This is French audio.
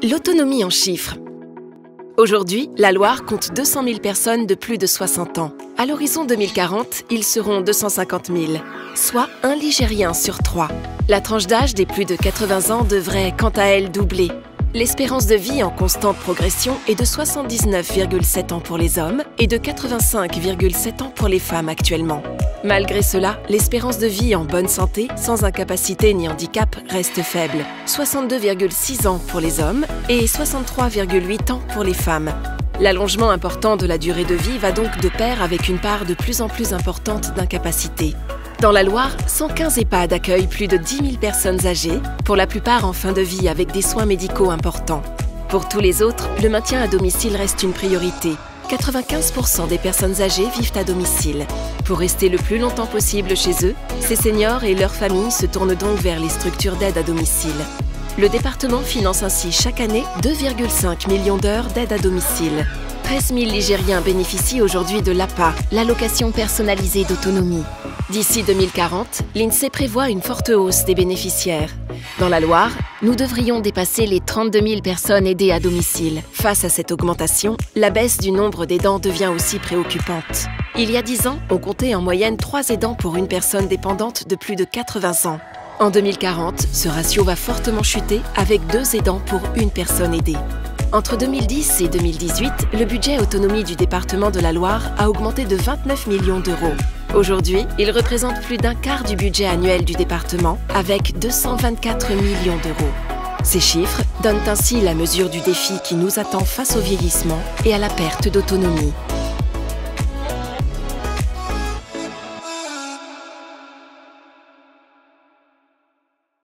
L'autonomie en chiffres. Aujourd'hui, la Loire compte 200 000 personnes de plus de 60 ans. À l'horizon 2040, ils seront 250 000, soit un Ligérien sur 3. La tranche d'âge des plus de 80 ans devrait, quant à elle, doubler. L'espérance de vie en constante progression est de 79,7 ans pour les hommes et de 85,7 ans pour les femmes actuellement. Malgré cela, l'espérance de vie en bonne santé, sans incapacité ni handicap, reste faible. 62,6 ans pour les hommes et 63,8 ans pour les femmes. L'allongement important de la durée de vie va donc de pair avec une part de plus en plus importante d'incapacité. Dans la Loire, 115 EHPAD accueillent plus de 10 000 personnes âgées, pour la plupart en fin de vie avec des soins médicaux importants. Pour tous les autres, le maintien à domicile reste une priorité. 95% des personnes âgées vivent à domicile. Pour rester le plus longtemps possible chez eux, ces seniors et leurs familles se tournent donc vers les structures d'aide à domicile. Le département finance ainsi chaque année 2,5 millions d'heures d'aide à domicile. 13 000 Ligériens bénéficient aujourd'hui de l'APA, l'allocation personnalisée d'autonomie. D'ici 2040, l'INSEE prévoit une forte hausse des bénéficiaires. Dans la Loire, nous devrions dépasser les 32 000 personnes aidées à domicile. Face à cette augmentation, la baisse du nombre d'aidants devient aussi préoccupante. Il y a 10 ans, on comptait en moyenne 3 aidants pour une personne dépendante de plus de 80 ans. En 2040, ce ratio va fortement chuter avec 2 aidants pour une personne aidée. Entre 2010 et 2018, le budget autonomie du département de la Loire a augmenté de 29 millions d'euros. Aujourd'hui, il représente plus d'un quart du budget annuel du département, avec 224 millions d'euros. Ces chiffres donnent ainsi la mesure du défi qui nous attend face au vieillissement et à la perte d'autonomie.